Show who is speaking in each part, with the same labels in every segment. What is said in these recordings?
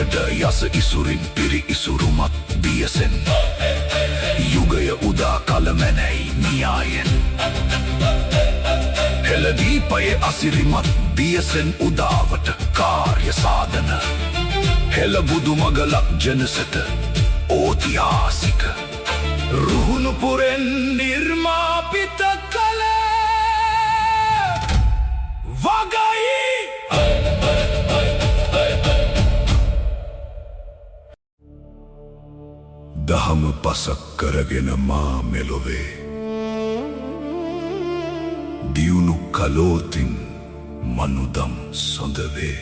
Speaker 1: යුගයට යස ඉසුරින් පිරි ඉසුරුමත් බියසෙන් යුගය උදා කලමැනැයි නියායෙන් හෙළදීපයේ අසිරිමත් බියසෙන් උදාවට කාර්ය සාධන හෙළබුදු මගලක් ජනසත ඕතිහාසික රුහුණුපුරෙන් නිර්මාපිත කළ වගයි දහම පසක් කරගෙන මා මෙලොවේ දියුණු කලෝතින් මනුදම් සොඳවේ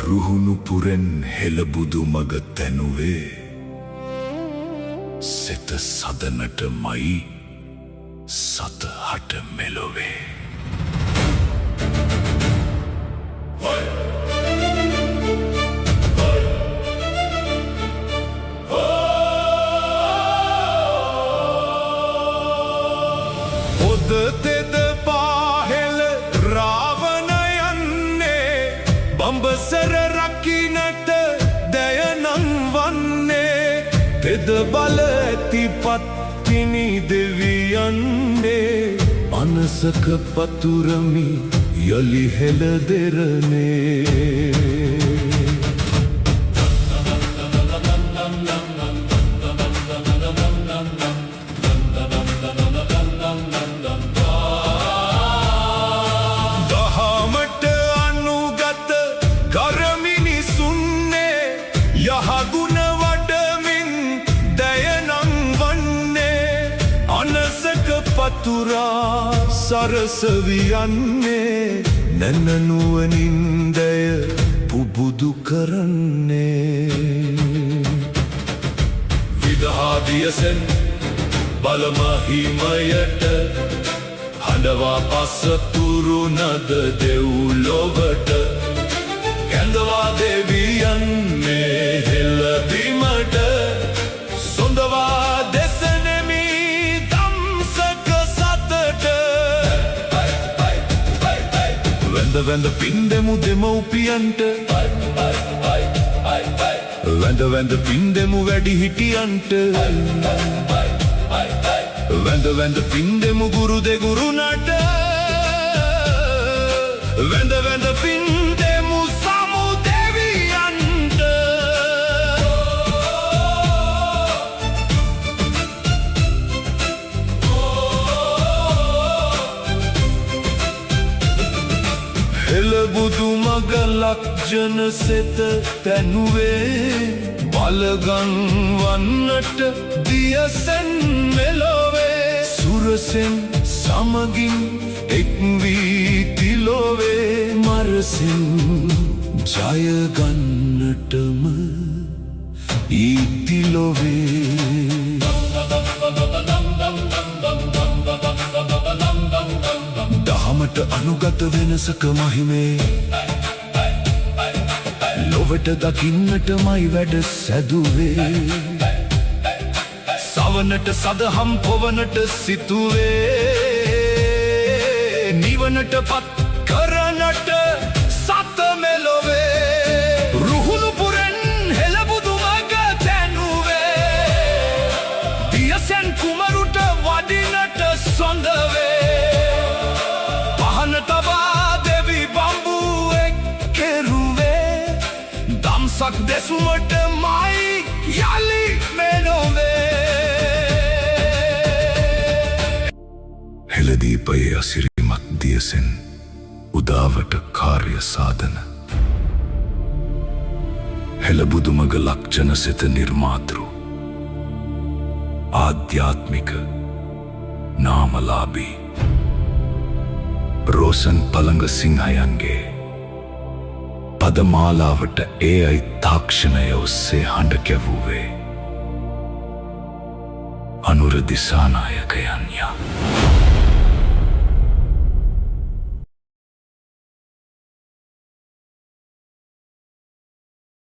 Speaker 1: රුහුණුපුරෙන් හෙළබුදු මග තැනුවේ සෙත සදනටමයි සතහට මෙලොවේ
Speaker 2: තෙද පාහෙල රාවණ යන්නේ බඹසර රකින්නට දයනම් වන්නේ තෙද බල ඇති පත්තිනි දෙවියන්නේ අනසක පතුරමි යලි හෙළ දෙරනේ යහගුණ වඩමින් දයනම් වන්නේ අනසක පතුරා සරසවියන්නේ නැනනුවනින් දය පුබුදු කරන්නේ විදහාදියසෙන් බලමහිමයට හඬවා පසතුරු නද දෙව්ලොවට කැඳවා දෙවියන් මේ හෙළබිමට සොඳවා දෙසනෙමි දම්සක සතට වැඳ වැඳ පින්දෙමු දෙමව්පියන්ට වැඳ වැඳ පින්දෙමු වැඩිහිටියන්ට වැඳ වැඳ පින්දෙමු ගුරු දෙගුරුනට වැඳ වැඳ පින්දෙමු හෙළබුදු මගලක් ජනසෙත තැනුවේ බලගන් වන්නට දියසෙන් මෙලොවේ සුරසෙන් සමගින් එක්වී තිලොවේ මරසින් ජයගන්නටම ඊතිලොවේ දහමට අනුගත වෙනසක මහිමේ ලොවට දකින්නටමයි වැඩ සැදුවේ සවනට සදහම් පොවනට සිතුවේ නිවනට පත් කරනට සත මෙලොවේ රුහුණුපුරෙන් හෙළබුදු මග තැනුවේ දියසෙන් කුමරුට වඩිනට සොඳවේ දම්සක් දෙසුමට මයි යලි මෙලොවේ
Speaker 1: හෙළදීපයේ අසිරිමත් දියසෙන් උදාවට කාර්ය සාධන හෙළබුදු මග ලක්ජන සිත නිර්මාතෘ ආධ්‍යාත්මික නාමලාභී රෝසන් පළඟ සිංහයන්ගේ පදමාලාවට ඒ අයි තාක්ෂණය ඔස්සේ හඬ කැවුවේ අනුර දිසානායකයන්ය